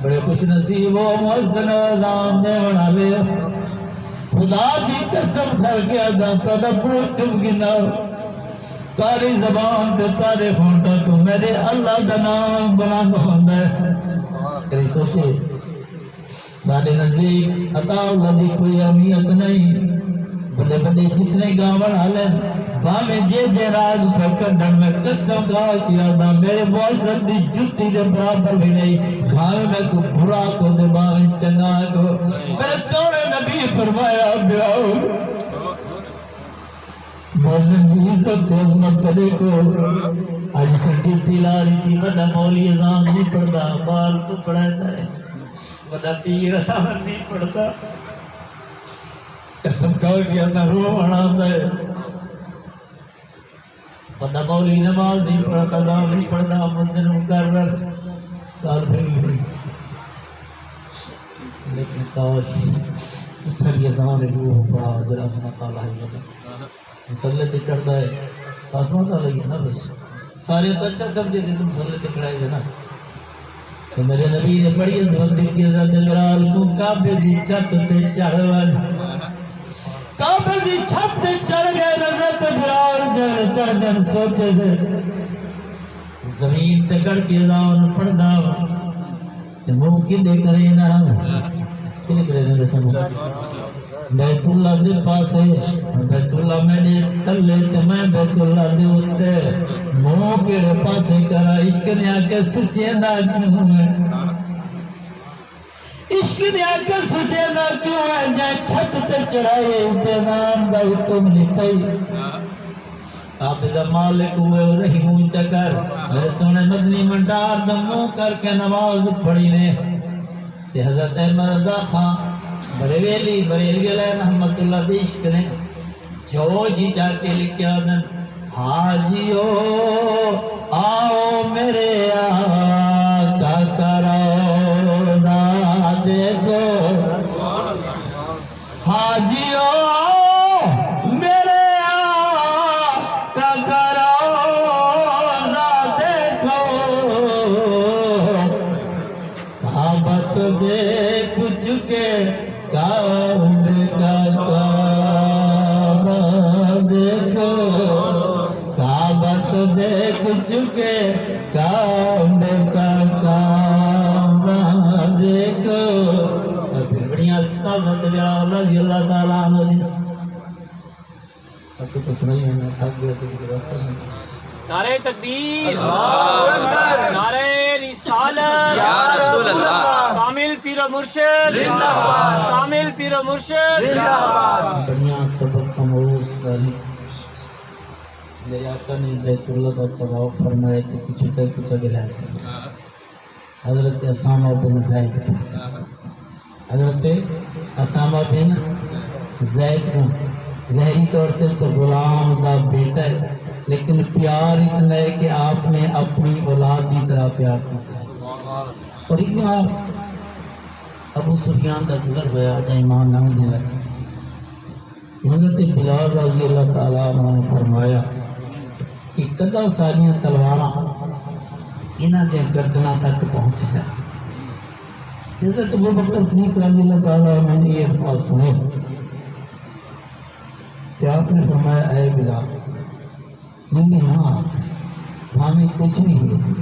بڑے خوش نصیب و محسن اعظام نے بنا لے خدا کی قسم کر کے ادا کر اپنے چپ گنا تاری زبان تے تارے فونٹا تو میرے اللہ کا نام بنا ہوتا ہے کہیں سوچے سارے نزدیک عطا اللہ دی کوئی اہمیت نہیں بڑے بڑے جتنے گاون حالیں باہمیں جے راج پکڑن میں قسم کھا کیا تھا میرے معزز دی جتی دے برابر بھی نہیں گھاویں میں کو برا کو دے باہمیں چنگا کو میرے سونے نبی فرمایا بیاؤ معزز کی عزت و عظمت کرے کو آج سنگی تیلاری کی بڑا مولی ازام نہیں پڑھتا بال تو پڑھتا ہے بڑا پیر اسام نہیں پڑھتا قسم کھا کیا تھا رو بڑھاتا ہے بڑا مولی نماز نہیں پڑھا قضا نہیں پڑھتا منزل مقرر کال پھر ہوئی لیکن کاش سر یزان روح پڑا جرا سنا قال آئی لگا مسلح تے چڑھتا ہے آسمان کا لگی نا بس سارے تو اچھا سمجھے سے تم مسلح تے کھڑائے تھے نا تو میرے نبی نے بڑی عظمت دی تھی حضرت بلال کو کعبے دی چھت تے چڑھوا کعبے دی چھت تے چڑھ گئے حضرت بلال جن چڑھ جن سوچے سے زمین تے گڑ کے اذان پڑھنا تے منہ کدے کرے نا کدے کرے نا سمجھ بیت اللہ دے پاس ہے بیت اللہ میں نے تلے تے میں بیت اللہ دے اتے منہ کیڑے پاسے کرا عشق نے آ کے سچے نہ کیوں ہے عشق نے آ کے سچے نہ کیوں ہے جائے چھت تے چڑھائے انتظام دا حکم نکئی آپ دا مالک ہوئے رحیم اونچا کر میرے سونے مدنی منڈار دا منہ کر کے نماز پڑھی نے تے حضرت احمد رضا خان بریلی علیہ رحمت اللہ دی عشق نے جوش ہی جا کے لکھیا دن حاجیو آؤ میرے آقا کا روضہ دیکھو حاجیو آؤ میرے آقا کا روضہ دیکھو کعبہ تو دیکھ چکے کعبے کا کعبہ دیکھو کعبہ تو دیکھ چکے کعبے کا کعبہ دیکھو اور پھر بڑیاں استعمال رضی اللہ تعالیٰ عنہ دی اب تو سنائی میں نے تھک گیا تو کچھ راستہ نہیں نعرہ تکبیر نعرہ رسالت یا رسول اللہ کامل پیر و مرشد زندہ باد کامل پیر و مرشد زندہ باد بڑیاں سبق امروز والی میرے آقا نے بیت اللہ کا طواف فرمائے کہ کچھ کر کچھ اگلا ہے حضرت اسامہ بن زید حضرت اسامہ بن زید کو ظاہری طور پہ تو غلام کا بیٹا ہے لیکن پیار اتنا ہے کہ آپ نے اپنی اولاد کی طرح پیار کیا اور اتنا ابو سفیان کا گزر ہوا جائے ایمان نہ ہونے لگا حضرت بلال رضی اللہ تعالیٰ عنہ نے فرمایا کہ کدا ساریاں تلواراں انہاں دے گردناں تک پہنچ سکے حضرت ابو بکر صدیق رضی اللہ تعالیٰ عنہ نے یہ الفاظ سنے کہ آپ نے فرمایا اے بلال لیکن ہاں ہمیں کچھ نہیں ہے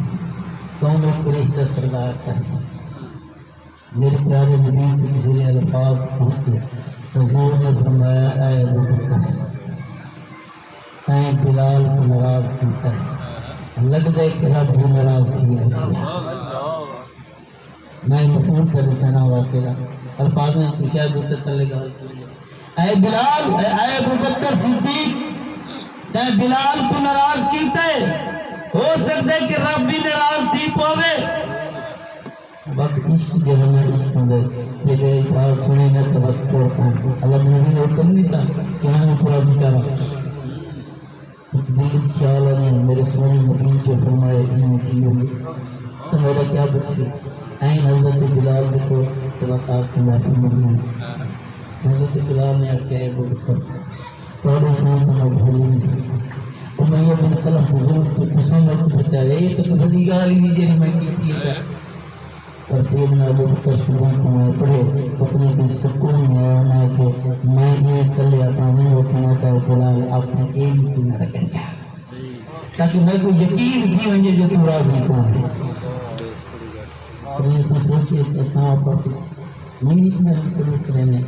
قوم قریش کا سردار کا ہے میرے پیارے نبی کی ذریعے الفاظ پہنچے حضور نے فرمایا اے ابو بکر اے بلال کو ناراض کیتا ہے لگ دے کہ رب بھی ناراض تھی ایسے میں مفہوم پر سنا واقعہ الفاظ نے کہ شاید ہوتے تلے گال اے بلال اے ابو بکر صدیق تے بلال کو ناراض کیتا ہے ہو سکتا ہے کہ رب بھی ناراض تھی پوے وقت عشق جو ہے عشق دے جب الفاظ سنے نہ توقع اللہ نبی نے حکم نہیں تھا کہ ہمیں پورا ذکر دل خیال نے میرے سونے نبی جو فرمائے ان جی ہوگی تو میرا کیا بخشی این حضرت بلال کو تبقا کی معافی ملی حضرت بلال نے آکھا ہے وہ بکر توڑے سے تو میں بھولی نہیں سکتا امیہ بن خلف بزرگ تو تسے میں کو بچائے یہ تو کبھی گالی نہیں جی میں کیتی ہے پر سیدنا ابو بکر صدیق کو میں پڑھے اپنے کی سکون میں آنا کہ میں یہ کلے اپنا نہیں ہوکھنا کہ بلال آپ نے ایک ہی نہ رکھن چاہ تاکہ میں کو یقین تھی ونجے جو تو راضی کون ہے اور یہ سب سوچے کہ ساں پاس نیت میں سلوک رہنے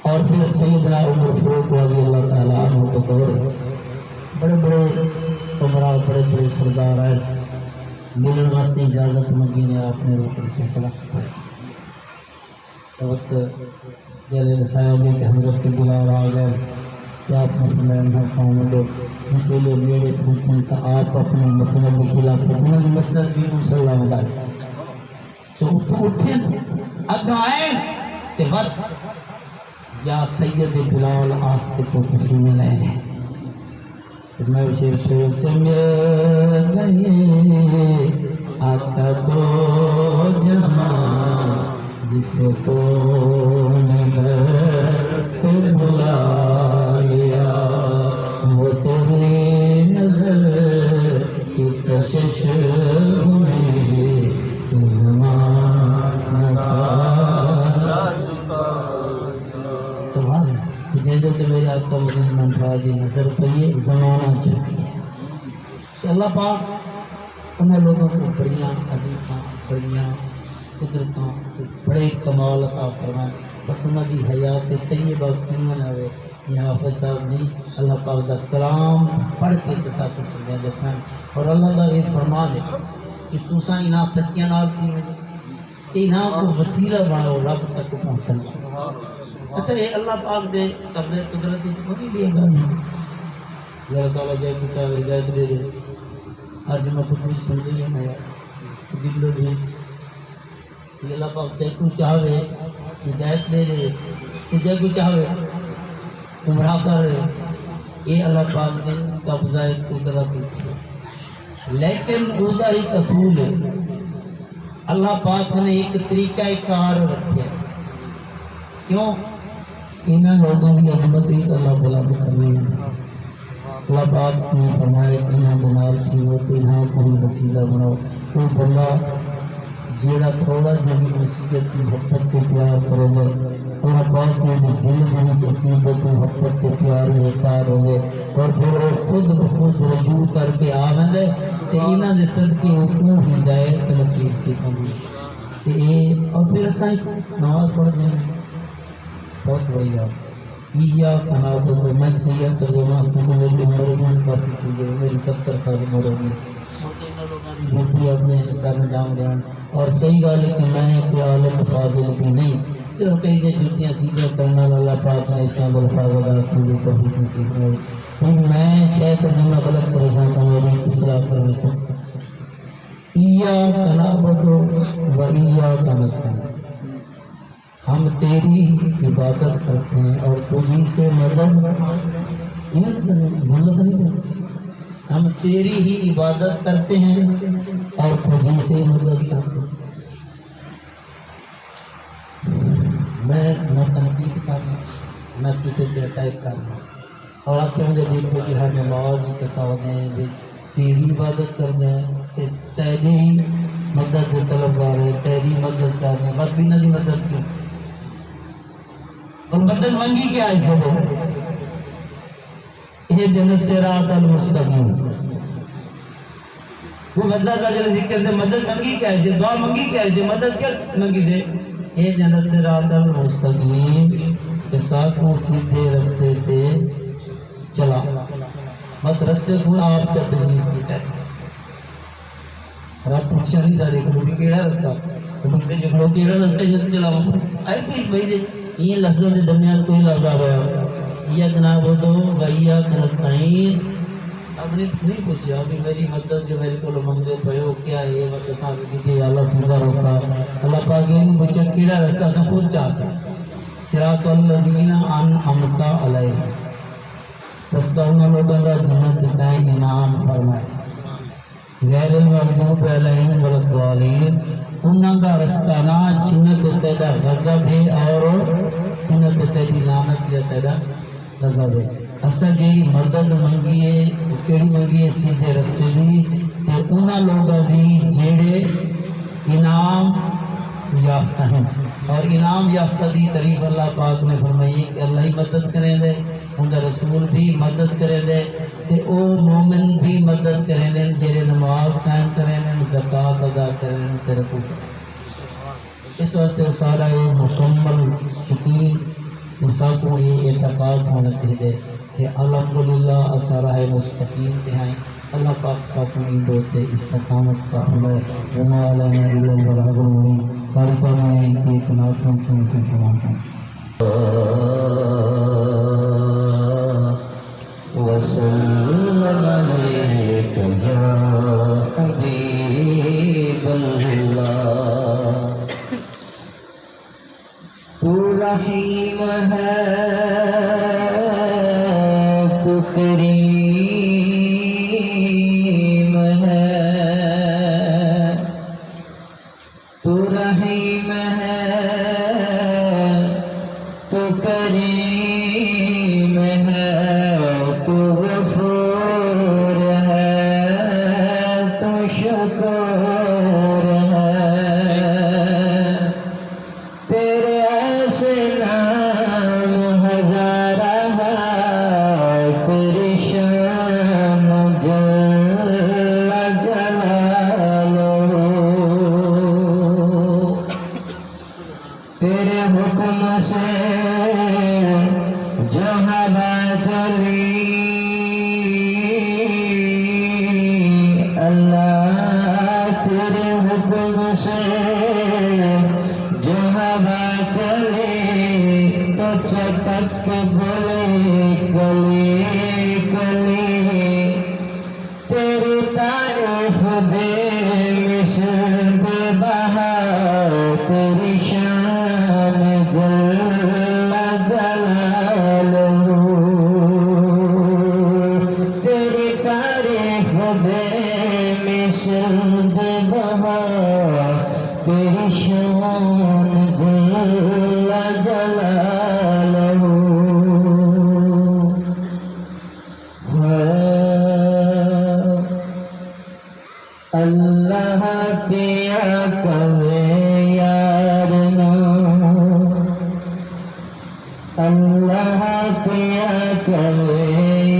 اور پھر سیدنا عمر فاروق رضی اللہ تعالیٰ عنہ تو دور بڑے بڑے عمرہ بڑے بڑے سردار آئے ملن واسطے اجازت مانگی نے آپ نے روک رکھا کلا تو وقت جلیل صاحب کہ حضرت بلال آ گئے کہ آپ نے فرمایا نہ قوم لوگ جس ویلے میرے پوچھیں تو آپ اپنے مسند کے خلاف انہوں نے مسند بھی صلی اللہ علیہ وسلم تو اٹھے اگا آئے کہ وقت یا سید بلال آپ کے تو کسی میں لائے ہیں میں شیر سے آقا کو جہاں جسے تو نے پھر بلا لیا وہ تیری نظر کی کشش میں زمانہ تو بھائی جیسے کہ میرے آقا مجھے منفا دی نظر پہ زمانہ چکی ہے کہ اللہ پاک انہیں لوگوں کو بڑیاں عظیماں بڑیاں قدرتاں بڑے کمال عطا فرمائے بٹ انہوں دی حیات طیبہ کیوں نہ ہوئے یہ حافظ صاحب نہیں اللہ پاک دا کلام پڑھ کے تصاقی سنیا دیکھیں اور اللہ کا یہ فرمان ہے کہ تُساں انہاں سچیاں نال تھی مجھے کہ انہاں کو وسیلہ بناؤ رب تک پہنچنا اچھا یہ اللہ پاک دے قبضے قدرت کی کوئی بھی گا نہیں اللہ تعالیٰ جائے کچھ آگے ہدایت دے دے آج میں خود بھی سن رہی ہے دل لو بھی یہ اللہ پاک جائے کچھ چاہے ہدایت دے دے کہ جائے کچھ چاہے گمراہ کر یہ اللہ پاک نے قبضہ قدرت کی لیکن اوزا ہی اصول ہے اللہ پاک نے ایک طریقہ کار رکھے کیوں انہاں لوگوں کی عظمت ہی اللہ بلند کرنی ہے اللہ پاک نے فرمایا کہ انہاں بنار سی ہو تو انہاں کو بھی وسیلہ بناؤ کوئی بندہ جیڑا تھوڑا جہی نصیحت کی محبت کے پیار کرو گے اللہ پاک نے دل میں عقیدت محبت کے پیار میں کار ہو گئے اور پھر وہ خود بخود رجوع کر کے آمدے کہ انہاں دے صدقے حکم ہدایت نصیب کی کمی اور پھر اساں نماز پڑھ دیں بہت بڑی بات یا کہا تو میں سیا ترجمہ کیونکہ میری عمر میں کافی چیزیں میری 70 سال عمر ہوگی بھوٹی اپنے سر جام رہے ہیں اور صحیح گال ہے کہ میں کوئی عالم فاضل بھی نہیں صرف کہیں دے جوتیاں سیدھے کرنا اللہ پاک نے چاند الفاظ ادا کی توفیق نصیب ہوئی لیکن میں شاید ترجمہ غلط پریشان ہوں میری اصلاح کر نہیں سکتا ایاک نعبد و ایاک نستعین ہم تیری عبادت کرتے ہیں اور تجھی سے مدد نہیں کرتے ہم تیری ہی عبادت کرتے ہیں اور تجھی سے مدد کرتے ہیں میں نہ تنقید کرنا نہ کسی پہ اٹیک کرنا اور آپ کہیں گے دیکھو کہ ہر نماز کے ساتھ ہیں تیری عبادت کرنا ہے تیری ہی مدد طلبگار ہے تیری مدد چاہتے ہیں بس بھی نہ دی مدد کی اور مدد منگی کیا ہے سب یہ جنت صراط المستقیم وہ مدد کا جو ذکر سے مدد منگی کیا ہے دعا منگی کیا ہے مدد کیا منگی سے یہ جنت صراط المستقیم کے ساتھ وہ سیدھے رستے پہ چلا بس رستے کو آپ تجویز کی کیسے اور آپ پوچھا نہیں سارے کہ بھی کیڑا رستہ تو مجھے جو لوگ کیڑا رستے جلد چلا آئے کوئی بھائی دے یہ لفظوں کے درمیان کوئی لفظ آ رہا یا جناب وہ تو بھیا نستعین اب نے نہیں پوچھا کہ میری مدد جو میرے کو منگے پے ہو کیا ہے مطلب صاحب کی اللہ سیدھا رستہ اللہ پاک نے پوچھا کیڑا رستہ سے خود چاہتا صراط الذین انعمت علیہم رستہ انہوں لوگوں کا جنت کا انعام فرمائے. غیر المغضوب علیہم ولا الضالین انہوں کا رستہ نہ جنت تیدا غضب ہے اور جنت تیدی لعنت یا تیدا غضب ہے. اصل جی مدد منگی ہے کیڑی منگی ہے سیدھے رستے دی تے انہاں لوگوں بھی جیڑے انعام یافتہ ہیں. اور انعام یافتہ دی تعریف اللہ پاک نے فرمائی کہ اللہ ہی مدد کریں دے ان کا رسول بھی مدد کریں دے تے او مومن بھی مدد کریں دے جیڑے نماز قائم کریں دے زکوٰۃ ادا کریں تے رکوع کریں. اس واسطے سارا یہ مکمل یقین انسان کو یہ اعتقاد ہونا چاہیے کہ الحمدللہ اسارا ہے مستقیم تے ہیں. اللہ پاک ساتھوں دوتے استقامت کا فرمائے. وما علینا الا البلاغ المبین. فارسہ میں ان کی اطلاعات سنتے ہیں کہ سلام کریں. وسلم علیک یا حبیب اللہ. تو رحیم ہے تو کریم ہے تو رحیم ہے تو کریم ہے تو غفور ہے تو شکور ہے. تیرے ایسے نام ہزارہ ہے تیری شان جل جلالہ. تیرے حکم سے جو ہوا چلی اللہ تیرے حکم سے جو ہوا چلی تو چٹک کے بولے کلی کلی. تیری تعریف بے مثل بے بہا تیری شان جل جلالہ. تیری تعریف بے مثل بے بہا تیری شان جل جلالہ. اللہ پیا کرے یار نو اللہ پیا کرے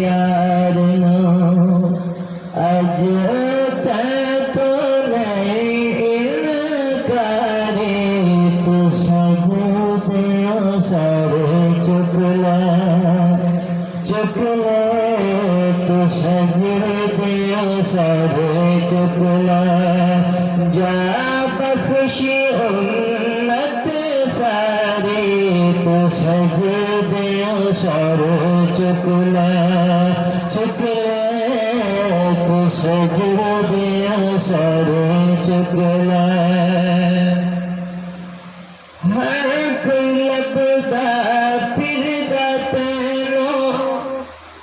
یار نو اج تو نہیں انکاری تو سجدے سر چک لے تو سجدے سر چک لے. جا بخشی امت ساری تو سجدے سر چک لے تو سجدے سر چک لے. ہر کوئی لبدا پھردا تینوں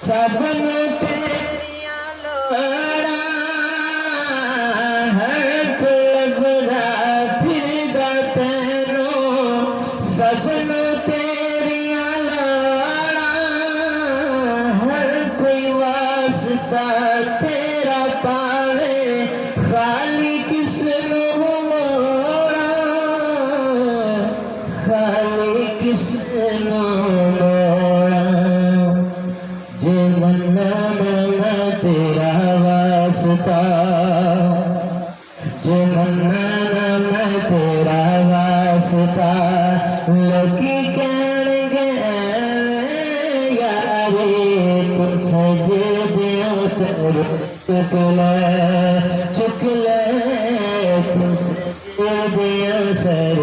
سب نو تیریاں لوڑاں. ہر کوئی لبدا پھردا تینوں سب نو تیریاں لوڑاں. ہر کوئی واسطہ تیرا پاوے خالی کس نو موڑاں خالی کس نو موڑاں. جے مننا نہ تیرا واسطہ جے مننا نہ تیرا واسطہ لوکی کہن گے یاری تو سجدے سر چک لے تو سجدے سر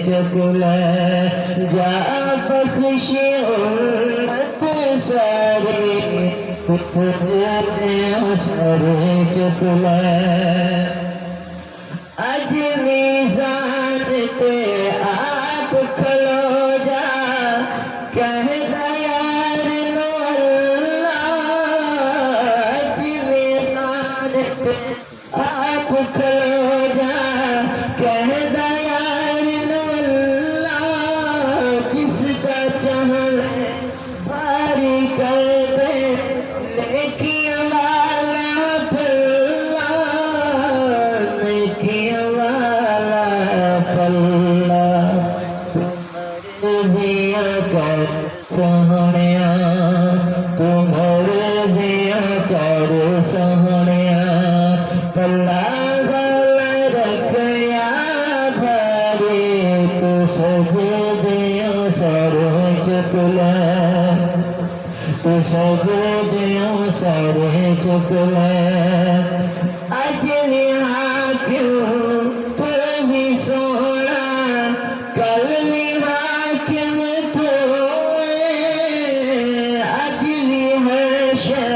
چک لے. جا بخشی امت ساری تو سجدے سر چک لے. اج میزان تے آپ کھلو جا کہہ دا یار نو اللہ کھلو جا کہہ دیار اللہ جس کا چاہے باری کر دے نیکیاں والا پلہ نیکیاں والا پلہ تمہارے کر سہنیا تمہارے دیا کر سہنیا پلہ گل رکھیا بھاری تو سجدیاں سر چک لے تو سجدیاں سر چک لے اجلی حاکم تو بھی سونا کل بھی حاکم تو اجلی ہر شے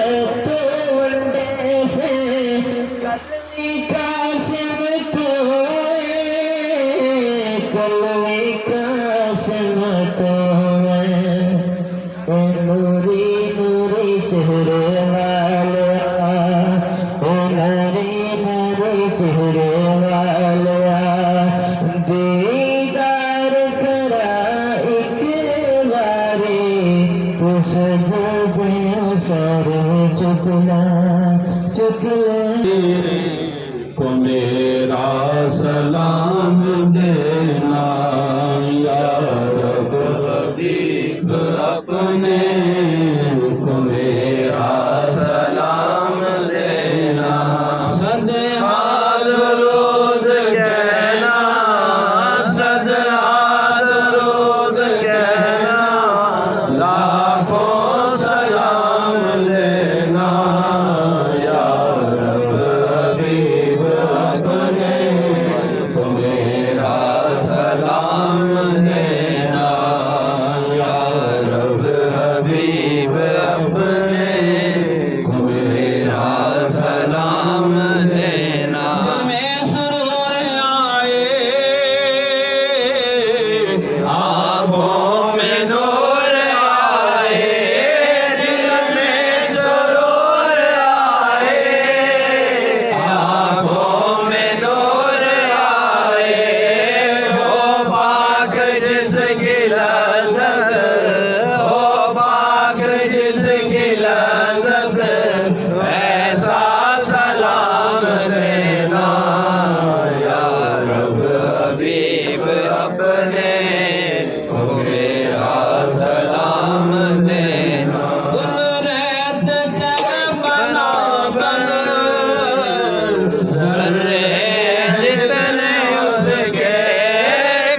تو ونڈے سے کل بھی قاسم تو کل بھی قاسم تو نوری نوری چہرے والا نوری نوری چہرے والا دیدار کرا ایک باری تو سجدیاں سر چکلا کو میرا سلام دینا یا رب حبیب اپنے کو میرا سلام دینا صد حال درود کہنا صد حال درود کہنا لاکھوں سلام دینا یا رب حبیب اپنے کو میرا سلام دینا یا رب حبیب اپنے کو میرا سلام دینا میں سرور آئے آنکھوں میں نور آئے دل میں سرور آئے آنکھوں میں نور آئے وہ پاک جس کی لذت وہ پاک جس کی لذت ایسا سلام دینا یا رب حبیب اپنے کو میرا سلام دینا کل ریت کے بنا بن ذرے جتنے اس کے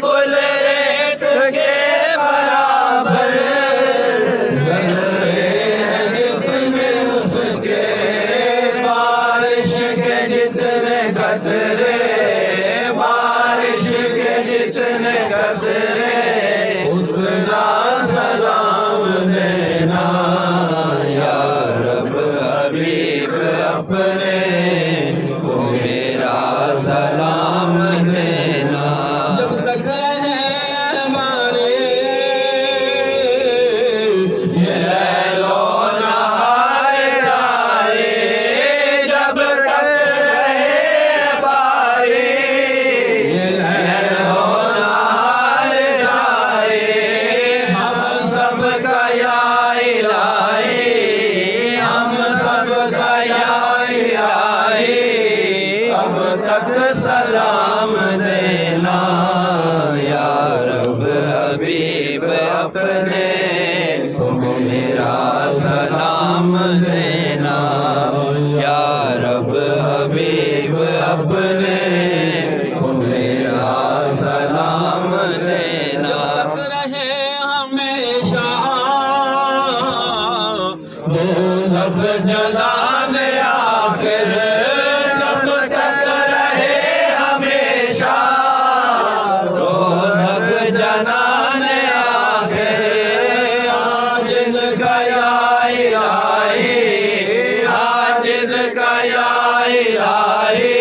کل ریت کے برابر ذرے جتنے اس کے بارش کے جتنے قطرے بارش کے جتنے قطرے اتنا سلام دینا یا رب حبیب اپنے کو میرا سلام دینا جب تک رہے ہمارے یہ لیل و نہار جاری جب تک رہے باری یہ لیل و نہار جاری ہم سب کا یا الہی ہم سب کا یا الہی اب تک سلام دینا یا رب حبیب اپنے کو میرا سلام دینا یا رب حبیب اپنے کو میرا سلام دینا رہے ہمیشہ دولت جلال آخر جب تک رہے ہمیشہ دولت جلال آخر عاجز کا یا الہی عاجز کا یا الہی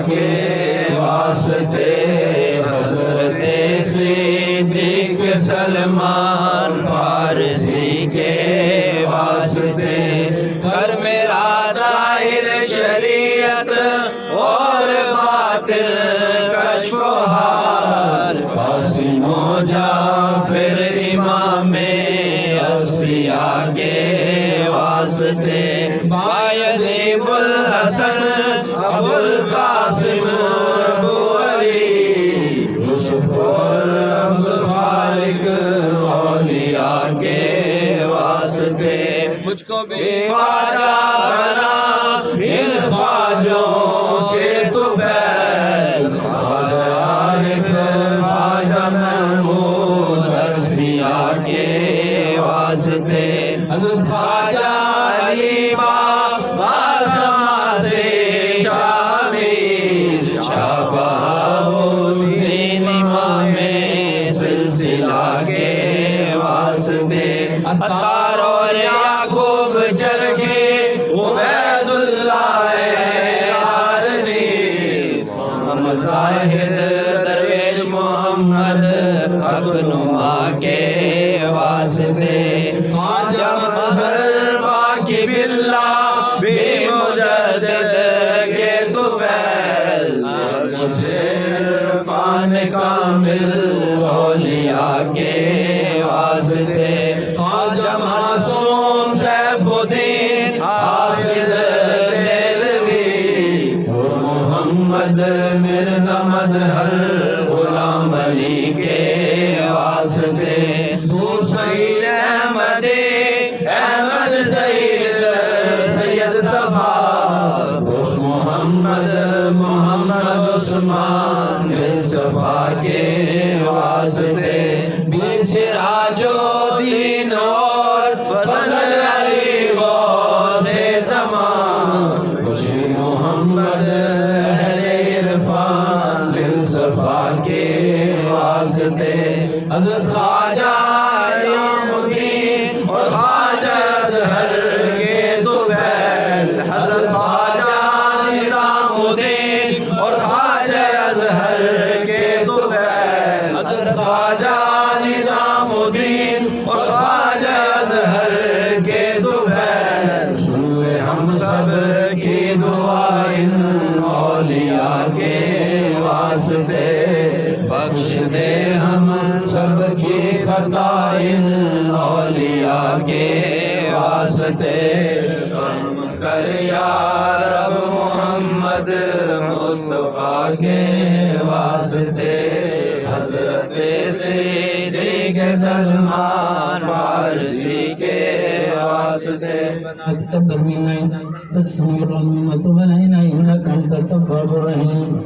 کے واسطے حضرت صدیق سلمان فارسی کے واسطے کر میرا ظاہر شریعت اور باطن کشف و حال قاسم و جعفر امام اصفیاء کے واسطے بایزید الحسن ابو القاسم ابو علی یوسف اور عبد الخالق اولیاء کے واسطے مجھ کو بھی خواجہ بنا ان خواجوں کے طفیل خواجہ عارف خواجہ محمود اصفیاء کے واسطے حضرت خواجہ علی بابا سماعت شامل شاہ بہاؤالدین امام سلسلہ کے واسطے عطار اور یعقوب چرخی عبید اللہ عارنی محمد زاہد درویش محمد حق نما کے واسطے خواجہ مظہر باقی باللہ بے مجدد کے طفیل عرفان کامل اولیاء کے واسطے خواجہ معصوم سیف الدین حافظ دہلوی محمد مرزا مظہر غلام علی کے واسطے دوسری احمدی احمد سید سید صفا محمد عثمان بن صفا کے واسطے بیر سراج الدین اور فضل علی غوث زمان خوشی محمد اہل عرفان بن صفا کے واسطے حضرت خواجہ نظام الدین اور خواجہ اظہر کے طفیل حضرت خواجہ نظام الدین اور خواجہ اظہر کے طفیل حضرت خواجہ نظام الدین اور خواجہ اظہر کے طفیل سن لے ہم سب کی دعائیں اولیاء کے واسطے بخش دے ہم سب کی خطائیں اولیاء کے واسطے کرم کر یا رب محمد مصطفیٰ کے واسطے حضرت صدیق سلمان فارسی کے واسطے تقبل منا تسميرا وتب علينا انك انت التواب الرحيم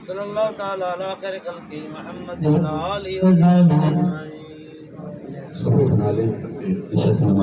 صلی اللہ تعالی علی خیر خلق محمد وعلى آلہ وصحبه وسلم. صلى الله عليه وسلم